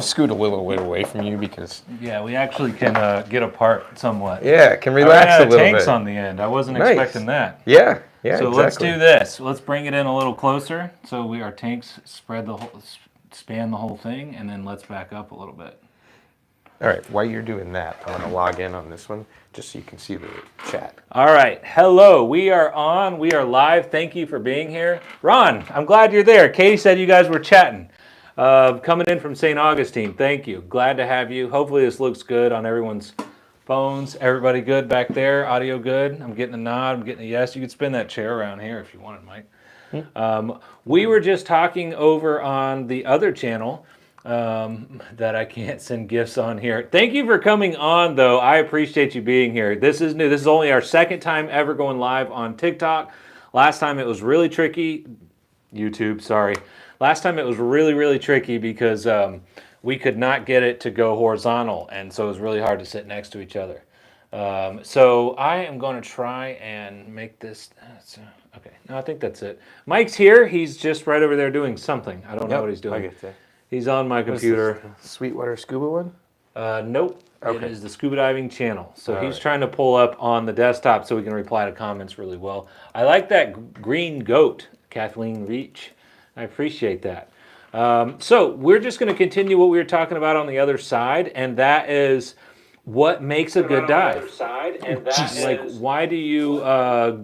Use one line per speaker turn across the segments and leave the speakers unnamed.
Scoot a little bit away from you because...
Yeah, we actually can get apart somewhat.
Yeah, can relax a little bit.
Tanks on the end. I wasn't expecting that.
Yeah,
so
exactly.
Let's do this. Let's bring it in a little closer so our tanks span the whole thing, and then let's back up a little bit.
All right, while you're doing that, I'm going to log in on this one just so you can see the chat.
All right, hello. We are on. We are live. Thank you for being here. Ron, I'm glad you're there. Katie said you guys were chatting. Coming in from St. Augustine. Thank you. Glad to have you. Hopefully this looks good on everyone's phones. Everybody good back there? Audio good? I'm getting a nod. I'm getting a yes. You could spin that chair around here if you wanted, Mike. We were just talking over on the other channel that I can't send gifts on here. Thank you for coming on, though. I appreciate you being here. This is new. This is only our second time ever going live on TikTok. Last time it was really tricky. YouTube, sorry. Last time it was really, really tricky because we could not get it to go horizontal, and so it was really hard to sit next to each other. So I am going to try and make this... okay, no, I think that's it. Mike's here. He's just right over there doing something. I don't know what he's doing.
I get that.
He's on my computer.
Sweetwater Scuba one?
Nope. Okay. It is the Scuba Diving Channel. So he's trying to pull up on the desktop so we can reply to comments really well. I like that green goat, Kathleen Reach. I appreciate that. So we're just going to continue what we were talking about on the other side, and that is what makes a good dive. Like, why do you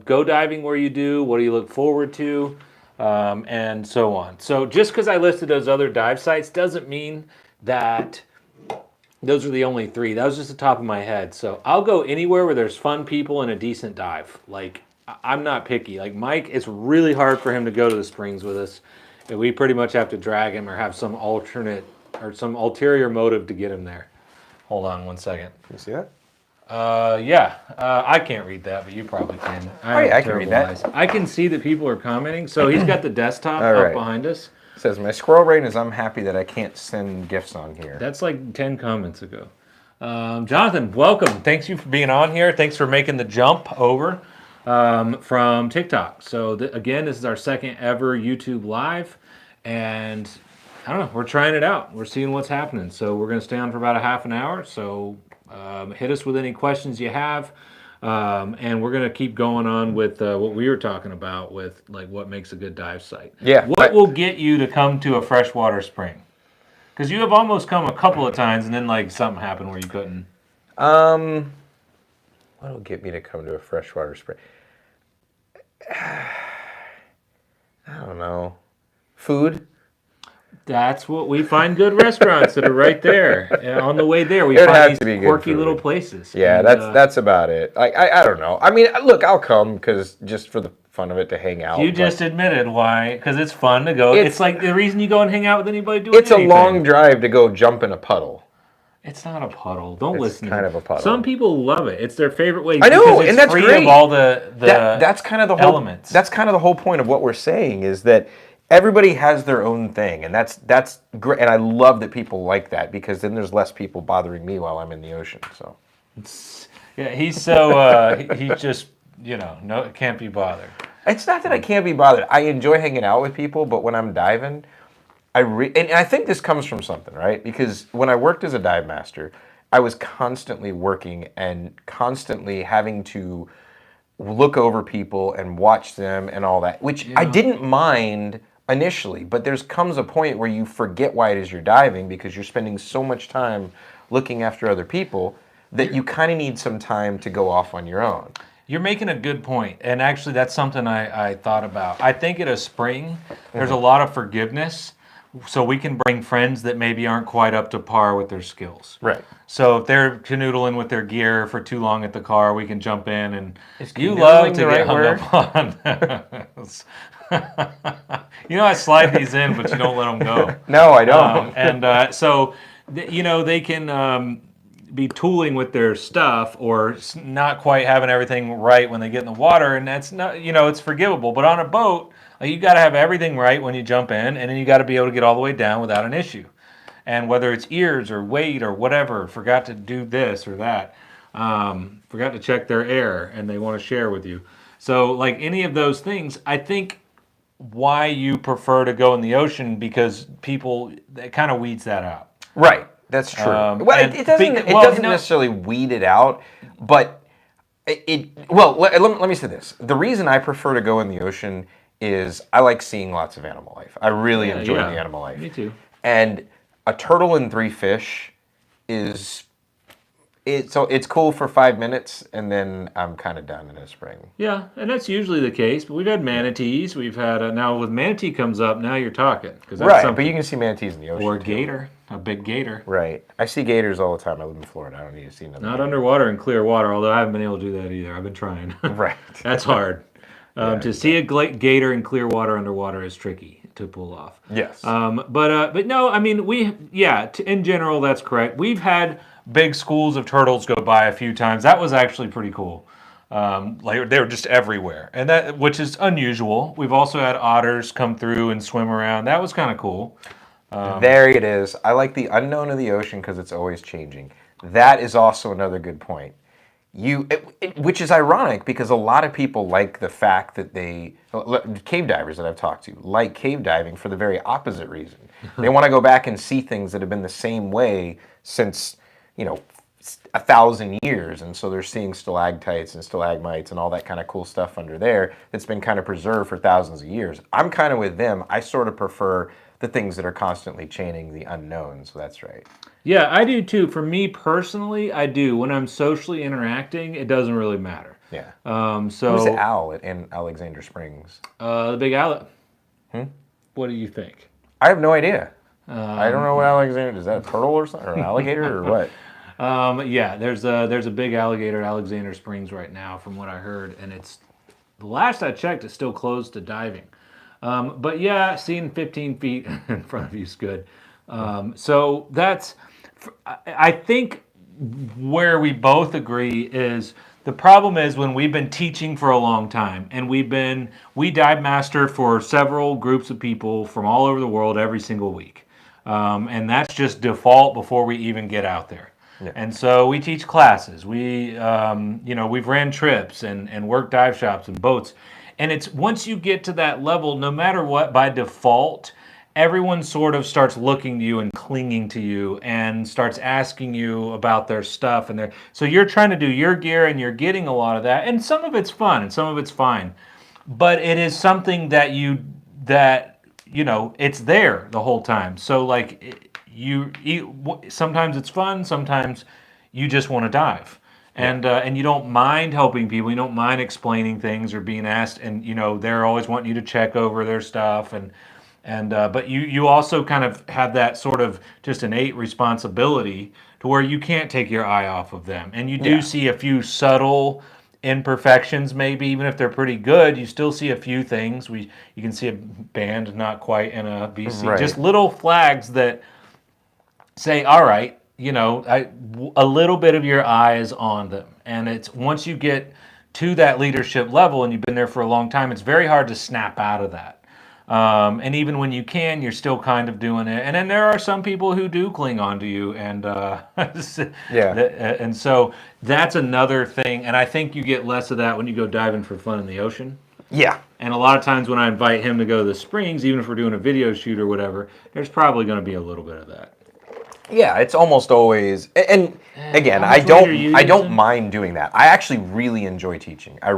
go diving where you do? What do you look forward to? And so on. So just because I listed those other dive sites doesn't mean that those are the only three. That was just the top of my head. So I'll go anywhere where there's fun people and a decent dive. Like, I'm not picky. Like Mike, it's really hard for him to go to the springs with us. We pretty much have to drag him or have some alternate or some ulterior motive to get him there. Hold on one second.
Can you see that?
Yeah. I can't read that, but you probably can.
I can read that.
Eyes. I can see that people are commenting. So he's got the desktop up behind us.
It says, my squirrel brain is I'm happy that I can't send gifts on here.
That's like 10 comments ago. Jonathan, welcome. Thanks you for being on here. Thanks for making the jump over from TikTok. So again, this is our second ever YouTube live, and I don't know, we're trying it out. We're seeing what's happening. So we're going to stay on for about a half an hour. So hit us with any questions you have, and we're going to keep going on with what we were talking about with like what makes a good dive site.
Yeah.
What will get you to come to a freshwater spring? Because you have almost come a couple of times, and then like something happened where you couldn't.
What'll get me to come to a freshwater spring? I don't know. Food?
That's what we find good restaurants that are right there. And on the way there, we find these quirky little places.
Yeah, and, that's about it. Like I don't know. I mean, look, I'll come because just for the fun of it to hang out.
You just admitted why, because it's fun to go. It's like the reason you go and hang out with anybody doing
anything. It's a long drive to go jump in a puddle.
It's not a puddle. Don't listen.
It's kind of a puddle.
Some people love it. It's their favorite way.
I know, and that's
free
great.
Of all the
that's kind of the whole
elements.
That's kind of the whole point of what we're saying is that everybody has their own thing, and that's great. And I love that people like that because then there's less people bothering me while I'm in the ocean. So,
yeah, he's so he just no can't be bothered.
It's not that I can't be bothered. I enjoy hanging out with people, but when I'm diving, and I think this comes from something, right? Because when I worked as a dive master, I was constantly working and constantly having to look over people and watch them and all that, which I didn't mind initially, but comes a point where you forget why it is you're diving because you're spending so much time looking after other people that you kind of need some time to go off on your own.
You're making a good point, and actually that's something I thought about. I think at a spring, there's a lot of forgiveness, so we can bring friends that maybe aren't quite up to par with their skills.
Right.
So if they're canoodling with their gear for too long at the car, we can jump in, and you love to get hung up on. I slide these in, but you don't let them go.
No, I don't.
So they can be tooling with their stuff or not quite having everything right when they get in the water, and that's not, it's forgivable. But on a boat, you got to have everything right when you jump in, and then you got to be able to get all the way down without an issue. And whether it's ears or weight or whatever, forgot to do this or that, forgot to check their air, and they want to share with you. So like any of those things, I think why you prefer to go in the ocean because that kind of weeds that out.
Right. That's true. Well, it doesn't necessarily weed it out, but let me say this. The reason I prefer to go in the ocean is I like seeing lots of animal life. I really enjoy the animal life.
Me too.
And a turtle and 3 fish is it's cool for 5 minutes, and then I'm kind of done in the spring.
Yeah, and that's usually the case. But we've had manatees. We've had now with manatee comes up. Now you're talking because that's
Right, but you can see manatees in the ocean
or
too.
gator, a big gator.
Right, I see gators all the time. I live in Florida. I don't need to see another.
Not underwater in clear water, although I haven't been able to do that either. I've been trying.
Right,
That's hard. To see a gator in clear water underwater is tricky to pull off.
Yes.
But no, I mean in general that's correct. We've had big schools of turtles go by a few times. That was actually pretty cool. Like they were just everywhere, and that which is unusual. We've also had otters come through and swim around. That was kind of cool.
There it is. I like the unknown of the ocean because it's always changing. That is also another good point. Which is ironic because a lot of people like the fact that cave divers that I've talked to like cave diving for the very opposite reason. They want to go back and see things that have been the same way since 1,000 years, and so they're seeing stalactites and stalagmites and all that kind of cool stuff under there that's been kind of preserved for thousands of years. I'm kind of with them. I sort of prefer the things that are constantly changing, the unknown. So that's right.
Yeah, I do too. For me personally, I do. When I'm socially interacting, it doesn't really matter.
Yeah.
So
who's the owl in Alexander Springs?
The big owlet. What do you think?
I have no idea. I don't know what Alexander is. That a turtle or something, or an alligator or what?
Yeah, there's a big alligator at Alexander Springs right now, from what I heard, and it's the last I checked, it's still closed to diving. But yeah, seeing 15 feet in front of you is good. So that's, I think, where we both agree is the problem is when we've been teaching for a long time, and we dive master for several groups of people from all over the world every single week, and that's just default before we even get out there. Yeah. And so we teach classes. We've ran trips and worked dive shops and boats. And it's once you get to that level, no matter what, by default, everyone sort of starts looking to you and clinging to you and starts asking you about their stuff. So you're trying to do your gear and you're getting a lot of that. And some of it's fun and some of it's fine. But it is something that it's there the whole time. So like sometimes it's fun, sometimes you just want to dive. And you don't mind helping people. You don't mind explaining things or being asked. And they're always wanting you to check over their stuff. But you also kind of have that sort of just innate responsibility to where you can't take your eye off of them. And you do see a few subtle imperfections, maybe even if they're pretty good. You still see a few things. You can see a band not quite in a BC. Right. Just little flags that say, all right. A little bit of your eye is on them. And it's once you get to that leadership level and you've been there for a long time, it's very hard to snap out of that. And even when you can, you're still kind of doing it. And then there are some people who do cling on to you. And and so that's another thing. And I think you get less of that when you go diving for fun in the ocean.
Yeah.
And a lot of times when I invite him to go to the springs, even if we're doing a video shoot or whatever, there's probably going to be a little bit of that.
Yeah, it's almost always, and again, I don't mind doing that. I actually really enjoy teaching. I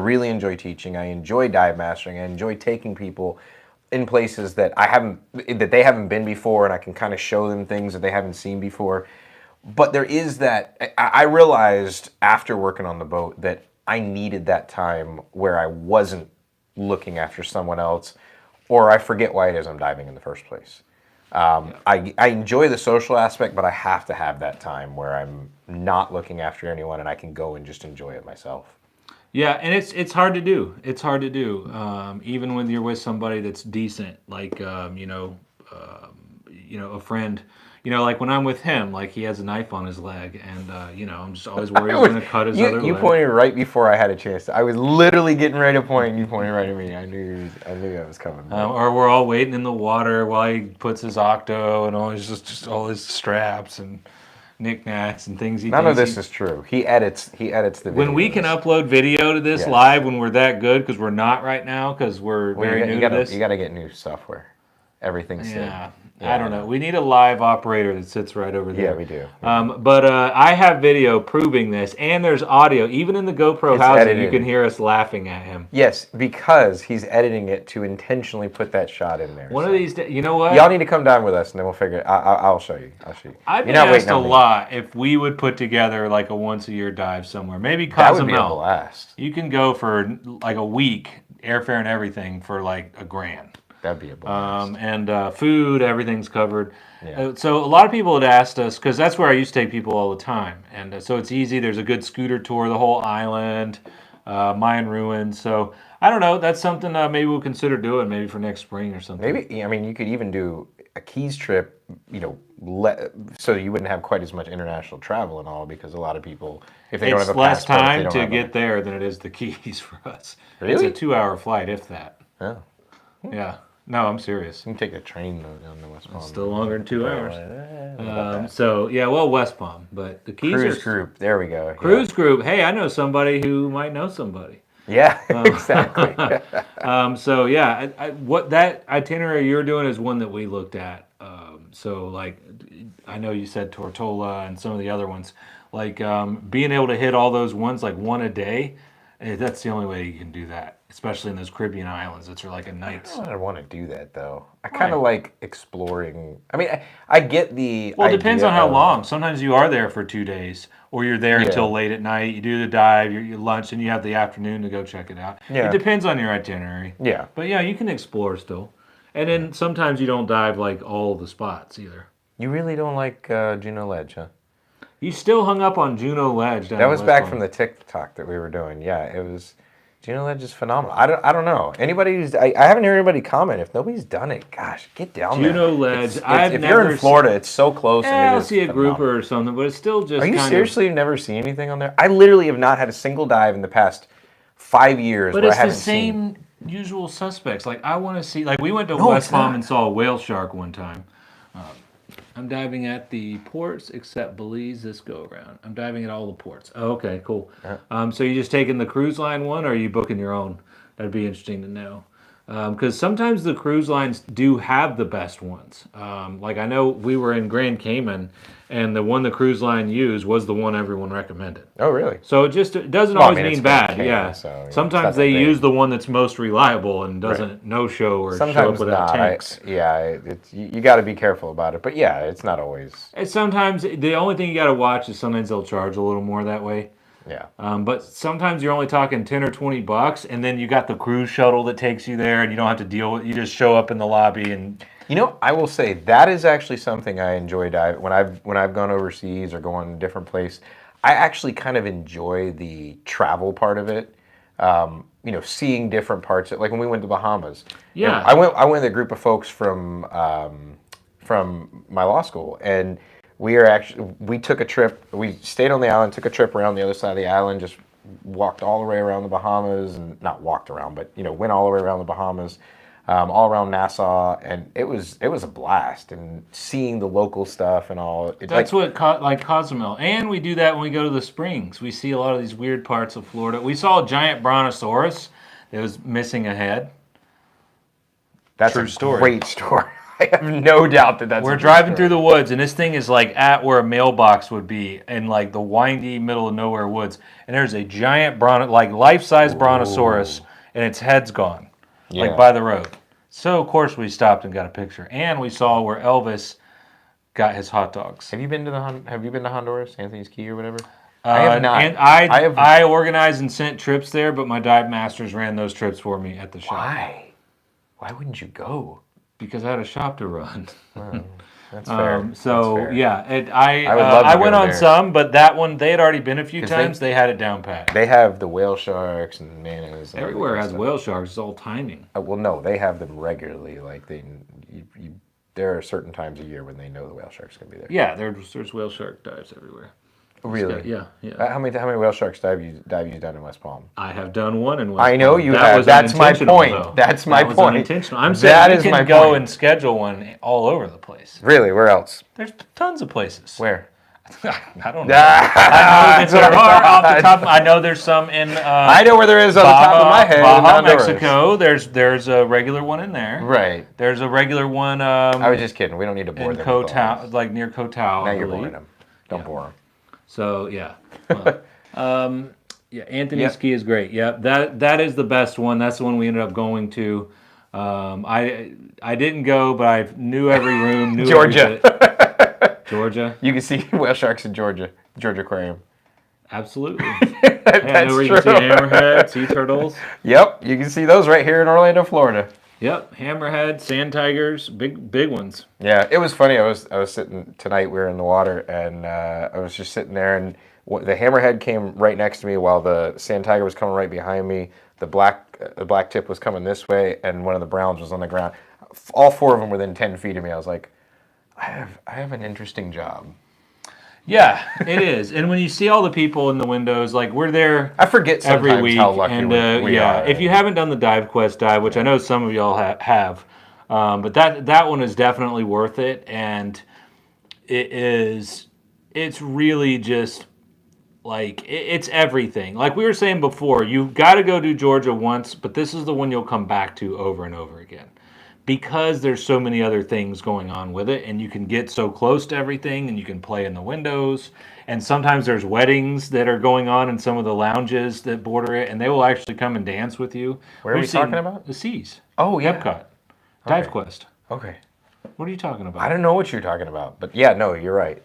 enjoy dive mastering. I enjoy taking people in places that they haven't been before, and I can kind of show them things that they haven't seen before. But there is that. I realized after working on the boat that I needed that time where I wasn't looking after someone else, or I forget why it is I'm diving in the first place. I enjoy the social aspect, but I have to have that time where I'm not looking after anyone and I can go and just enjoy it myself.
Yeah, and it's hard to do. It's hard to do, even when you're with somebody that's decent, like a friend. Like when I'm with him, like he has a knife on his leg, and I'm just always worried he's going to cut his other leg.
You pointed right before I had a chance. I was literally getting ready to point, and you pointed right at me. I knew that was coming.
Or we're all waiting in the water while he puts his octo and all just all his straps and knickknacks and things.
None of this is true. He edits the video.
When we can upload video to this live when we're that good, because we're not right now, because we're very new to this.
You got to get new software. everything's said.
Yeah. I don't know. We need a live operator that sits right over there.
Yeah, we do.
But I have video proving this, and there's audio. Even in the GoPro
It's
housing,
edited.
you can hear us laughing at him.
Yes, because he's editing it to intentionally put that shot in there.
One of these days, you know what?
Y'all need to come down with us, and then we'll figure it. I'll show you. I'll show you.
I've been
You're not
asked
waiting
a
on me.
lot if we would put together like a once-a-year dive somewhere. Maybe
That would be a
Cozumel.
blast.
You can go for like a week, airfare and everything for like $1,000.
That'd be a blast.
And food, everything's covered.
Yeah.
So a lot of people had asked us, because that's where I used to take people all the time. And so it's easy. There's a good scooter tour, the whole island, Mayan ruins. So I don't know. That's something maybe we'll consider doing maybe for next spring or something.
Maybe, I mean, you could even do a Keys trip, so you wouldn't have quite as much international travel and all, because a lot of people, if they don't
It's
have a
less
passport, they
time
don't
to
have
get there than it is the Keys for us.
Really?
It's a 2-hour flight, if that.
Oh.
Yeah. No, I'm serious.
You can take a train down to West Palm.
Still longer than 2 hours.
About
So yeah, well, West Palm, but the Keys
Cruise
are
group. There we go.
cruise group. Hey, I know somebody who might know somebody.
Yeah, exactly.
So yeah, what that itinerary you're doing is one that we looked at. So like, I know you said Tortola and some of the other ones. Like being able to hit all those ones like one a day, that's the only way you can do that. Especially in those Caribbean islands, it's like a night's.
I don't want to do that though. I kind of like exploring. I mean, I get the.
Well, it depends on how
of-
long. Sometimes you are there for 2 days, or you're there until late at night. You do the dive, you lunch, and you have the afternoon to go check it out.
Yeah.
It depends on your itinerary.
Yeah.
But yeah, you can explore still. And then sometimes you don't dive like all the spots either.
You really don't like Juno Ledge, huh?
You still hung up on Juno Ledge.
That was back from the TikTok that we were doing. Yeah, it was. Juno Ledge is phenomenal. I don't know. Anybody who's I haven't heard anybody comment. If nobody's done it, gosh, get down there.
Juno Ledge.
If you're in Florida, it's so close.
Yeah,
and it
I'll
is
see a
phenomenal.
grouper or something, but it's still just.
Are you
kind
seriously never seen anything on there? I literally have not had a single dive in the past 5 years
But
where I
it's the
haven't
same
seen.
usual suspects. Like I want to see. Like we went to
No,
West
it's
Palm
not.
and saw a whale shark one time. I'm diving at the ports except Belize this go around. I'm diving at all the ports. Oh, okay, cool. So you just taking the cruise line one, or are you booking your own? That'd be interesting to know. Because sometimes the cruise lines do have the best ones. Like I know we were in Grand Cayman, and the one the cruise line used was the one everyone recommended.
Oh, really?
So it doesn't
Well, I
always
mean, it's
mean
Grand
bad.
Cayman,
Yeah.
so, it's
Sometimes
not
they
that big.
use the one that's most reliable and doesn't no show or show up
Sometimes
without
not.
tanks.
You got to be careful about it. But yeah, it's not always.
And sometimes the only thing you got to watch is sometimes they'll charge a little more that way.
Yeah.
But sometimes you're only talking 10 or 20 bucks, and then you got the cruise shuttle that takes you there, and you don't have to deal with. You just show up in the lobby and.
You know, I will say that is actually something I enjoy diving when I've gone overseas or gone to a different place. I actually kind of enjoy the travel part of it. Seeing different parts. Like when we went to Bahamas.
Yeah.
I went with a group of folks from my law school, and we took a trip. We stayed on the island, took a trip around the other side of the island, just walked all the way around the Bahamas, and not walked around, but went all the way around the Bahamas. All around Nassau, and it was a blast, and seeing the local stuff and all.
That's like Cozumel, and we do that when we go to the springs. We see a lot of these weird parts of Florida. We saw a giant brontosaurus that was missing a head.
That's
True
a
story.
great story. I have no doubt that's.
We're driving through the woods, and this thing is like at where a mailbox would be in like the windy middle of nowhere woods, and there's a giant life-size brontosaurus, and its head's gone. Like by the road. So of course we stopped and got a picture, and we saw where Elvis got his hot dogs.
Have you been to Honduras, Anthony's Key or whatever? I have not.
And I organized and sent trips there, but my dive masters ran those trips for me at the shop.
Why? Why wouldn't you go?
Because I had a shop to run.
That's fair.
So
That's fair.
yeah,
I would love to
I
go
went on
there.
some, but that one they had already been a few
'Cause
times. They had it down pat.
They have the whale sharks and manas. And all that
Everywhere
kind of
has
stuff.
whale sharks. It's all timing.
Well, no, they have them regularly. Like there are certain times a year when they know the whale shark's gonna be there.
Yeah, there's whale shark dives everywhere.
Really?
Yeah.
How many whale sharks dive you done in West Palm?
I have done one in West
I know
Palm.
you
That
have.
was
That's my
unintentional,
point.
though.
That's my
That was
point.
unintentional. I'm
That
saying
is
you
my
can go
point.
and schedule one all over the place.
Really? Where else?
There's tons of places.
Where?
I don't know. I know that there are off the top. I know there's some in.
I know where there is on the top of my head.
Baja,
in Honduras.
Mexico. There's a regular one in there.
Right.
There's a regular one.
I was just kidding. We don't need to bore
in
them.
Kotal, like near Kotal.
Now you're boring them. Don't bore them.
So yeah. Well, yeah, Anthony Ski is great. Yeah, that is the best one. That's the one we ended up going to. I didn't go, but I knew every room. Knew
Georgia.
Georgia.
You can see whale sharks in Georgia Aquarium.
Absolutely.
That's
where you
true.
can see hammerhead, sea turtles.
Yep, you can see those right here in Orlando, Florida.
Yep, hammerhead, sand tigers, big ones.
Yeah, it was funny. I was sitting tonight. We were in the water, and I was just sitting there, and the hammerhead came right next to me, while the sand tiger was coming right behind me. The black tip was coming this way, and one of the browns was on the ground. All four of them within 10 feet of me. I was like, I have an interesting job.
Yeah, it is. And when you see all the people in the windows, like we're there
I forget sometimes
every week.
how lucky
and
we are.
If you haven't done the Dive Quest dive, which I know some of y'all have, but that one is definitely worth it. And it's really just like it's everything. Like we were saying before, you've got to go do Georgia once, but this is the one you'll come back to over and over again. Because there's so many other things going on with it, and you can get so close to everything, and you can play in the windows, and sometimes there's weddings that are going on in some of the lounges that border it, and they will actually come and dance with you.
Where are we talking about?
The Seas.
Oh, yeah.
Epcot. Dive Quest.
Okay.
What are you talking about?
I don't know what you're talking about, but yeah, no, you're right.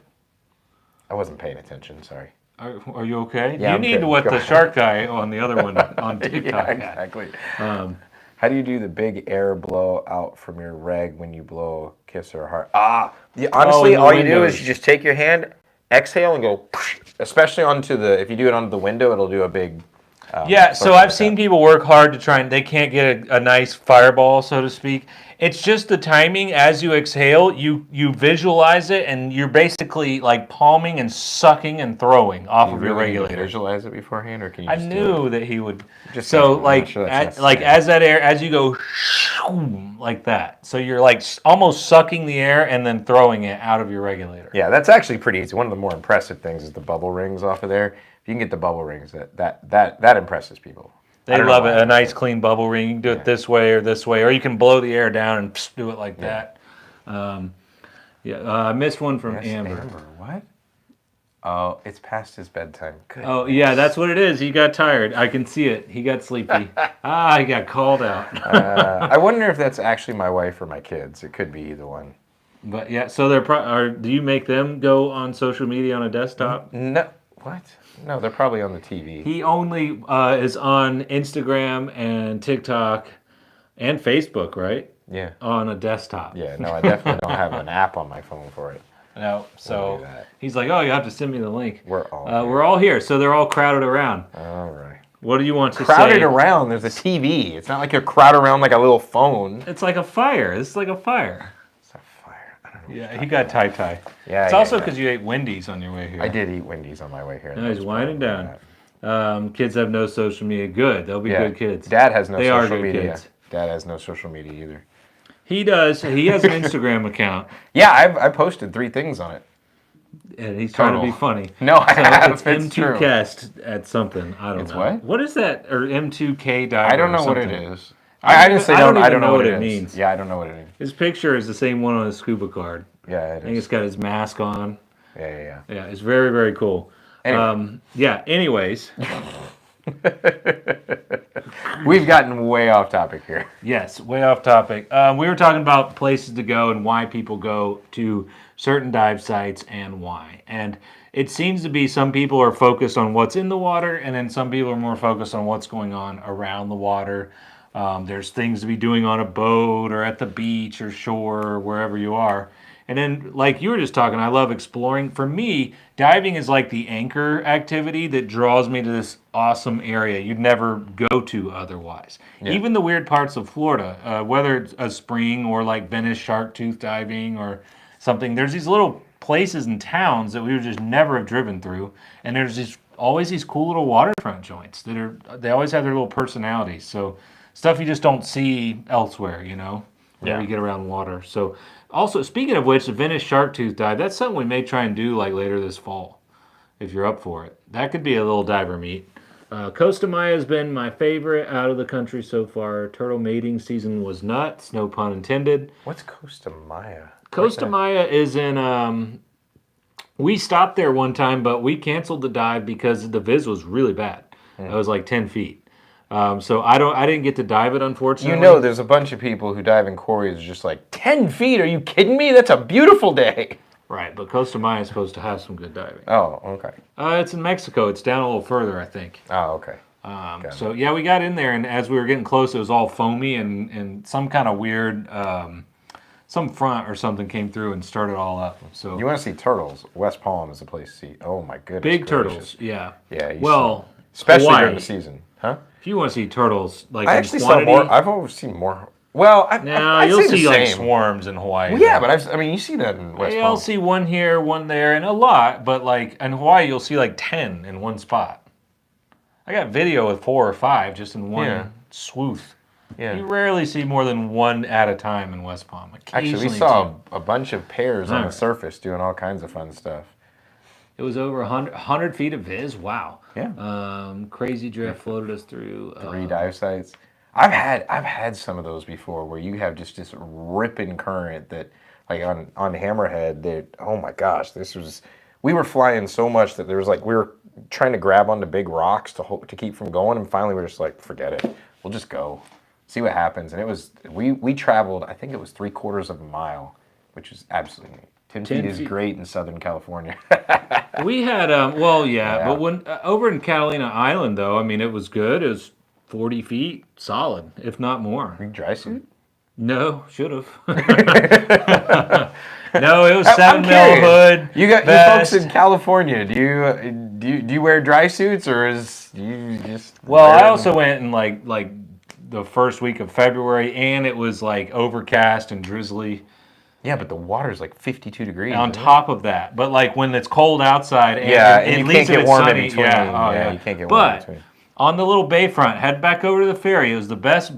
I wasn't paying attention, sorry.
Are you okay?
Yeah,
you
I'm
need
good.
what
Go
the
ahead.
shark guy on the other one on TikTok
Yeah,
had.
exactly. How do you do the big air blow out from your reg when you blow a kiss or a heart? Yeah, honestly,
in the
all you do
windows.
is you just take your hand, exhale, and go, especially if you do it onto the window, it'll do a big...
Yeah, so I've seen people work hard to try and they can't get a nice fireball, so to speak. It's just the timing as you exhale, you visualize it, and you're basically like palming and sucking and throwing off of your regulator.
Visualize it beforehand, or can you
I
just
knew that he would.
Just
So
I'm not
like,
sure that's
as that air, as you go, like that. So you're like almost sucking the air and then throwing it out of your regulator.
Yeah, that's actually pretty easy. One of the more impressive things is the bubble rings off of there. If you can get the bubble rings, that impresses people.
They love it. A nice clean bubble ring. You can do it this way, or you can blow the air down and do it like that. I missed one from Amber.
What? Oh, it's past his bedtime. Good.
Oh, yeah, that's what it is. He got tired. I can see it. He got sleepy. He got called out.
I wonder if that's actually my wife or my kids. It could be either one.
But yeah, so do you make them go on social media on a desktop?
No. What? No, they're probably on the TV.
He only is on Instagram and TikTok and Facebook, right?
Yeah.
On a desktop.
Yeah, no, I definitely don't have an app on my phone for it.
No, so he's like, oh, you have to send me the link.
We're
all here, so they're all crowded around.
All right.
What do you want to say?
Crowded around. There's a TV. It's not like you're crowded around like a little phone.
It's like a fire. It's like a fire.
It's a fire. I don't know.
Yeah, he got tie-tie.
Yeah.
It's also because you ate Wendy's on your way here.
I did eat Wendy's on my way here.
No, he's winding down. Kids have no social media. Good. They'll be good kids.
Dad has no
They are
social
good
media.
kids.
Dad has no social media either.
He does. He has an Instagram account.
Yeah, I posted 3 things on it.
And he's trying to be funny.
No, I have.
It's M2Cast at something. I don't know.
What?
What is that? Or M2K diver?
I don't know
or
what
something.
it is. I honestly don't know what
it
it
means.
Yeah, I don't know what it means.
His picture is the same one on his scuba card.
Yeah,
I think it's got his mask on.
Yeah.
Yeah, it's very, very cool.
Anyway.
Anyways.
We've gotten way off topic here.
Yes, way off topic. We were talking about places to go and why people go to certain dive sites and why. And it seems to be some people are focused on what's in the water, and then some people are more focused on what's going on around the water. There's things to be doing on a boat or at the beach or shore or wherever you are. And then, like you were just talking, I love exploring. For me, diving is like the anchor activity that draws me to this awesome area you'd never go to otherwise. Yeah. Even the weird parts of Florida, whether it's a spring or like Venice shark tooth diving or something, there's these little places and towns that we would just never have driven through. And there's always these cool little waterfront joints they always have their little personalities. So stuff you just don't see elsewhere, you know? whenever you get around water. So, also speaking of which, the Venice shark tooth dive. That's something we may try and do like later this fall, if you're up for it. That could be a little diver meet. Costa Maya has been my favorite out of the country so far. Turtle mating season was nuts, no pun intended.
What's Costa Maya?
Costa Maya is in. We stopped there one time, but we canceled the dive because the viz was really bad. It was like 10 feet. So I didn't get to dive it, unfortunately.
You know, there's a bunch of people who dive in quarries just like 10 feet. Are you kidding me? That's a beautiful day.
Right, but Costa Maya is supposed to have some good diving.
Oh, okay.
It's in Mexico. It's down a little further, I think.
Oh, okay.
So yeah, we got in there, and as we were getting close, it was all foamy, and some kind of weird, some front or something came through and started all up. So
You want to see turtles? West Palm is the place to see. Oh my goodness.
big
gracious.
turtles, yeah.
Yeah.
Well,
especially
Hawaii.
during the season, huh?
If you want to see turtles, like
I
in
actually saw
quantity,
more. I've always seen more. Well,
now
I'd
you'll
say the
see like
same.
swarms in Hawaii.
Well, yeah, but I mean, you see that in West
Yeah,
Palm.
I'll see one here, one there, and a lot. But like in Hawaii, you'll see like 10 in one spot. I got video of 4 or 5 just in one swooth.
Yeah.
You rarely see more than one at a time in West Palm.
Actually, we
Occasionally
saw
two.
a bunch of pairs on the
Alright.
surface doing all kinds of fun stuff.
It was over 100 feet of viz. Wow.
Yeah.
Crazy drift floated us through.
3 dive sites. I've had some of those before where you have just this ripping current that, like on Hammerhead, that, oh my gosh, we were flying so much that there was like we were trying to grab onto big rocks to keep from going, and finally we're just like, forget it, we'll just go, see what happens. And it was we traveled, I think it was 3/4 of a mile, which is absolutely 10 feet is great in Southern California.
We had but when over in Catalina Island though, I mean it was good. It was 40 feet solid, if not more.
Dry suit?
No, should have. No, it was
I'm
7 mil
curious.
hood.
You
vest.
folks in California. Do you wear dry suits, or do you just?
Well,
wear
I
them?
also went in like the first week of February, and it was like overcast and drizzly.
Yeah, but the water's like 52 degrees.
On
isn't it?
top of that, but like when it's cold outside, and
and you
at least
can't
if
get
it's
warm in
sunny,
between.
yeah,
You can't get warm in
But
between.
on the little bayfront, head back over to the ferry. It was the best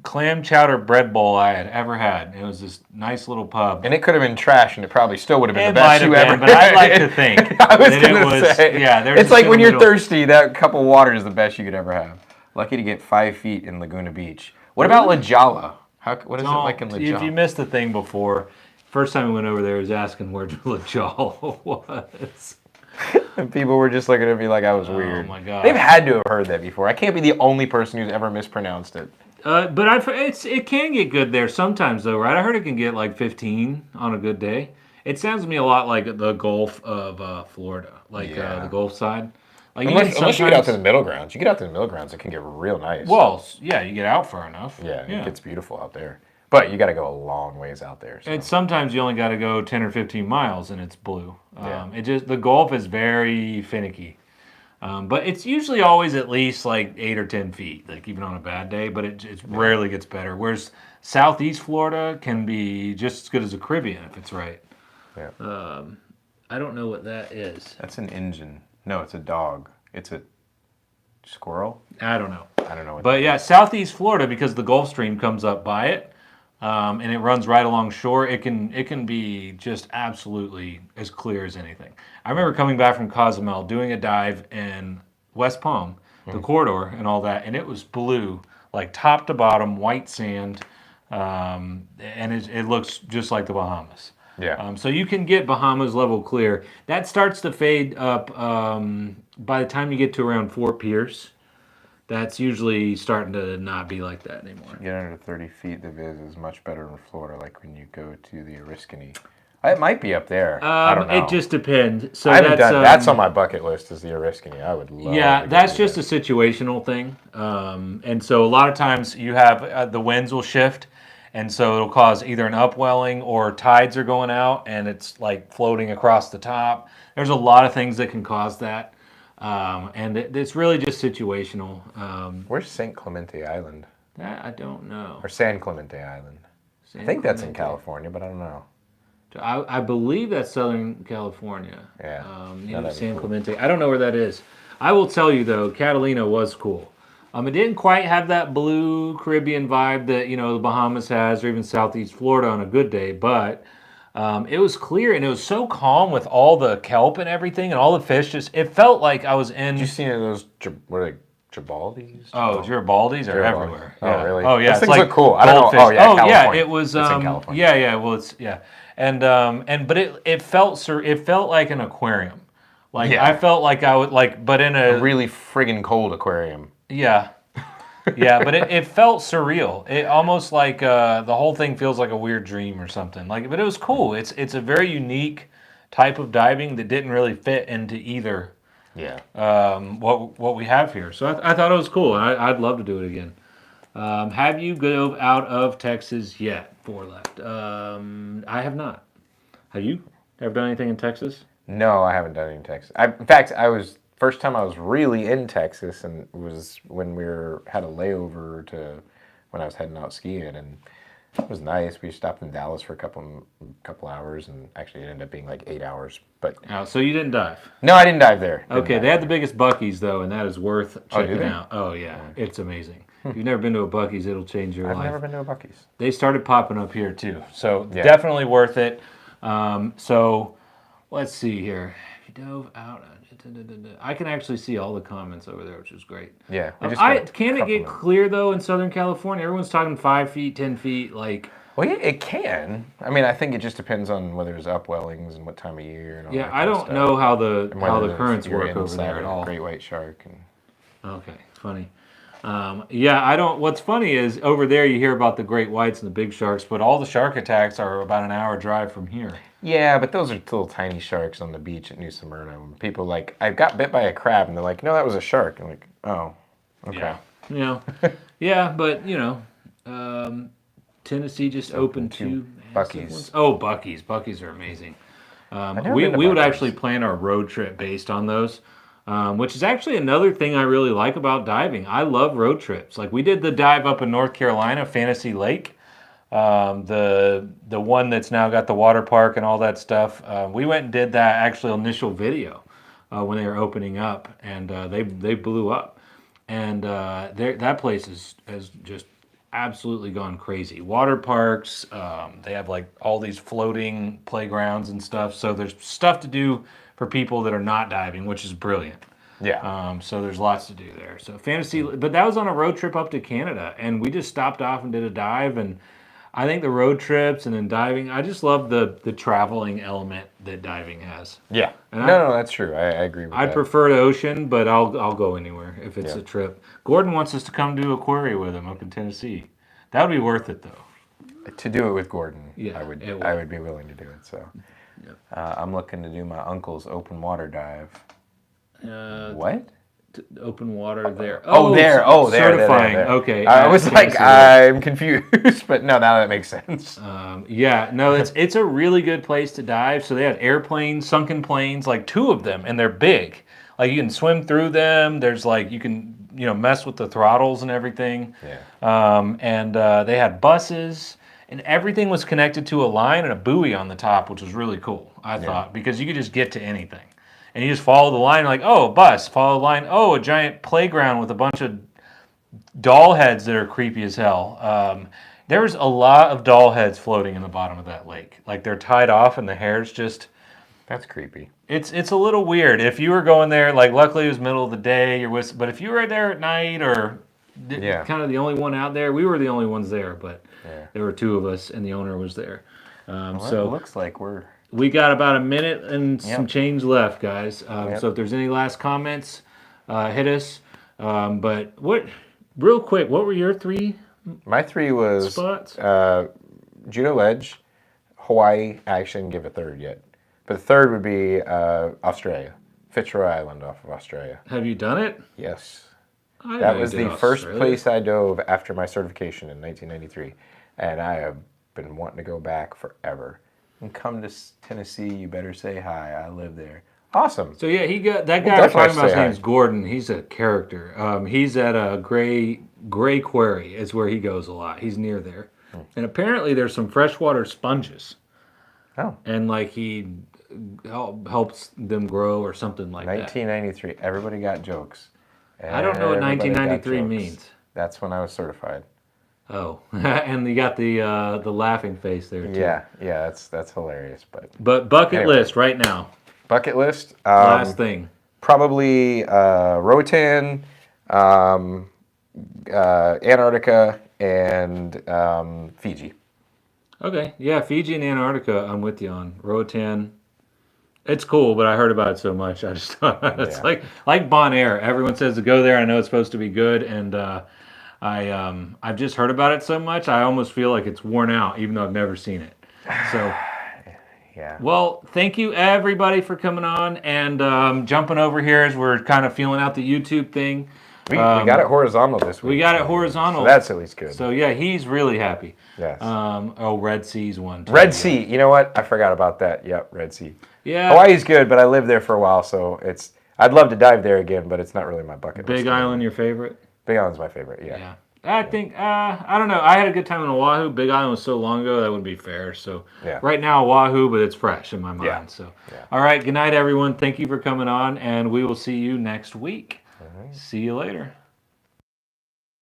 clam chowder bread bowl I had ever had. It was this nice little pub.
And it could have been trash, and it probably still would have been
It
the best
might
you
have
ever.
been, but I'd like to think
I was
that
gonna
it was.
say.
Yeah, there's
it's
a
like when you're
middle.
thirsty, that cup of water is the best you could ever have. Lucky to get 5 feet in Laguna Beach. What about La Jolla? What is it like in La
If
Jolla?
you missed the thing before, first time we went over there, I was asking where La Jolla was.
And people were just looking at me like I was weird.
Oh my god!
They've had to have heard that before. I can't be the only person who's ever mispronounced it.
But it can get good there sometimes though, right? I heard it can get like 15 on a good day. It sounds to me a lot like the Gulf of Florida, like the Gulf side. Like
Unless you get out to the middle grounds. You get out to the middle grounds, it can get real nice.
Well, yeah, you get out far enough.
Yeah, it gets beautiful out there. But you got to go a long ways out there. So.
And sometimes you only got to go 10 or 15 miles and it's blue.
Yeah.
The Gulf is very finicky. But it's usually always at least like 8 or 10 feet, like even on a bad day, but it rarely gets better. Whereas Southeast Florida can be just as good as the Caribbean if it's right.
Yeah.
I don't know what that is.
That's an engine. No, it's a dog. It's a squirrel.
I don't know.
I don't know what.
But yeah, Southeast Florida, because the Gulf Stream comes up by it, and it runs right along shore, it can be just absolutely as clear as anything. I remember coming back from Cozumel, doing a dive in West Palm, the corridor and all that, and it was blue, like top to bottom, white sand, and it looks just like the Bahamas.
Yeah.
So you can get Bahamas level clear. That starts to fade up by the time you get to around Fort Pierce. That's usually starting to not be like that anymore.
Get under 30 feet, the viz is much better in Florida, like when you go to the Oriskany. It might be up there. I don't know.
It just depends. So
I haven't done that's on my bucket list is the Oriskany. I would love
Yeah,
to go
that's
do
just
that.
a situational thing. And so a lot of times you have the winds will shift, and so it'll cause either an upwelling or tides are going out, and it's like floating across the top. There's a lot of things that can cause that. And it's really just situational.
Where's St. Clemente Island?
That I don't know.
Or San Clemente Island? I think that's in California, but I don't know.
I believe that's Southern California.
Yeah.
San Clemente. I don't know where that is. I will tell you though, Catalina was cool. It didn't quite have that blue Caribbean vibe that the Bahamas has, or even Southeast Florida on a good day. But it was clear and it was so calm with all the kelp and everything and all the fish. Just it felt like I was
Did you
in.
see any of those? What are they? Gibaldis?
Oh, Garibaldi's are
Garibaldi.
everywhere.
Oh,
Yeah.
really?
Oh, yeah.
Those
It's
things
like
look cool. I don't know.
goldfish.
Oh, yeah,
Oh, yeah.
California.
It was.
It's in California.
Yeah, yeah. Well, it's yeah, and but it felt it felt like an aquarium. Like
Yeah.
I felt like I would like, but in
A
a
really friggin' cold aquarium.
yeah. Yeah, but it felt surreal. It almost like the whole thing feels like a weird dream or something. Like, but it was cool. It's a very unique type of diving that didn't really fit into either
Yeah.
what we have here. So I thought it was cool. I'd love to do it again. Have you go out of Texas yet? Four left. I have not. Have you ever done anything in Texas?
No, I haven't done any in Texas. In fact, first time I was really in Texas, and was when had a layover to when I was heading out skiing, and it was nice. We stopped in Dallas for a couple hours, and actually it ended up being like 8 hours. But
Oh, so you didn't dive?
no, I didn't dive there.
Okay, they had the biggest Buc-ee's though, and that is worth
Oh, do
checking
they?
out. Oh yeah, it's amazing. If you've never been to a Buc-ee's, it'll change your
I've
life.
never been to a Buc-ee's.
They started popping up here too, so
Yeah.
definitely worth it. So let's see here. If you dove out, I can actually see all the comments over there, which is great.
Yeah. we just
Can
got a
it
couple
get
minutes.
clear though in Southern California? Everyone's talking 5 feet, 10 feet, like.
Well, yeah, it can. I mean, I think it just depends on whether there's upwellings and what time of year and all
Yeah,
that
I
kind of
don't
stuff.
know how
And whether
the currents
you're
work over
inside
there at
of a
all.
Great white shark. And
Okay, funny. Yeah, I don't. What's funny is over there you hear about the great whites and the big sharks, but all the shark attacks are about an hour drive from here.
yeah, but those are little tiny sharks on the beach at New Smyrna. When people like, I got bit by a crab, and they're like, no, that was a shark. I'm like, oh, okay.
Yeah, yeah, but Tennessee just opened two massive
Buc-ee's.
ones. Oh, Buc-ee's are amazing.
never
We
been to
would
Buc-ee's.
actually plan our road trip based on those. Which is actually another thing I really like about diving. I love road trips. Like we did the dive up in North Carolina, Fantasy Lake, the one that's now got the water park and all that stuff. We went and did that actual initial video when they were opening up, and they blew up. And that place has just absolutely gone crazy. Water parks, they have like all these floating playgrounds and stuff. So there's stuff to do for people that are not diving, which is brilliant.
Yeah.
So there's lots to do there. So fantasy, but that was on a road trip up to Canada, and we just stopped off and did a dive. And I think the road trips and then diving, I just love the traveling element that diving has.
Yeah.
And
No, that's true. I agree with
I
that.
prefer the ocean, but I'll go anywhere if it's
Yeah.
a trip. Gordon wants us to come do Aquaria with him up in Tennessee. That would be worth it though.
To do it with Gordon,
Yeah,
I would.
it would.
I would be willing to do it. So, I'm looking to do my uncle's open water dive. What?
Open water there.
There. Oh, there.
Certifying.
There.
Okay.
I was like,
Tennessee.
I'm confused, but no, now that makes sense.
Yeah, no, it's a really good place to dive. So they have airplanes, sunken planes, like 2 of them, and they're big. Like you can swim through them. There's like you can mess with the throttles and everything.
Yeah.
And they had buses, and everything was connected to a line and a buoy on the top, which was really cool. I thought because you could just get to anything, and you just follow the line. Like, oh, a bus. Follow the line. Oh, a giant playground with a bunch of doll heads that are creepy as hell. There was a lot of doll heads floating in the bottom of that lake. Like they're tied off, and the hair's just.
That's creepy.
It's a little weird. If you were going there, like luckily it was middle of the day, but if you were there at night or kind of the only one out there, we were the only ones there, but there were 2 of us and the owner was there. So
it looks like
we got about a minute and some change left, guys. So if there's any last comments, hit us. But real quick, what were your 3
my 3 was
spots?
Juneau Ledge, Hawaii. I actually didn't give a third yet, but the third would be Australia, Fitzroy Island off of Australia.
Have you done it?
Yes.
I
That
know
was
you did
the first
Australia.
place I dove after my certification in 1993, and I have been wanting to go back forever. And come to Tennessee, you better say hi. I live there. Awesome.
So yeah, he got that guy
We'll
we're talking
definitely
about. His
say hi.
name's Gordon. He's a character. He's at a Gray Quarry. Is where he goes a lot. He's near there, and apparently there's some freshwater sponges,
Oh,
and like he helps them grow or something like that.
1993. Everybody got jokes.
I don't know what
Everybody got
1993
jokes.
means.
That's when I was certified.
Oh, and you got the laughing face there too.
Yeah, yeah, that's hilarious.
But bucket
Anyway.
list right now.
Bucket list.
Last thing.
Probably Roatan, Antarctica, and Fiji.
Okay, yeah, Fiji and Antarctica. I'm with you on Roatan. It's cool, but I heard about it so much. I just it's
Yeah.
like Bonaire. Everyone says to go there. I know it's supposed to be good, and I've just heard about it so much. I almost feel like it's worn out, even though I've never seen it. So.
Yeah.
Well, thank you everybody for coming on and jumping over here as we're kind of feeling out the YouTube thing.
We got it horizontal this week.
We got it horizontal.
So that's at least good.
So yeah, he's really happy.
Yes.
Red Sea's one too.
Red Sea. You know what? I forgot about that. Yep, Red Sea.
Yeah.
Hawaii's good, but I lived there for a while, so I'd love to dive there again, but it's not really my bucket list.
Big Island, your favorite?
Big Island's my favorite. Yeah.
Yeah. I think I don't know. I had a good time in Oahu. Big Island was so long ago that wouldn't be fair. So right now Oahu, but it's fresh in my mind.
Yeah.
So all right. Good night, everyone. Thank you for coming on, and we will see you next week. See you later.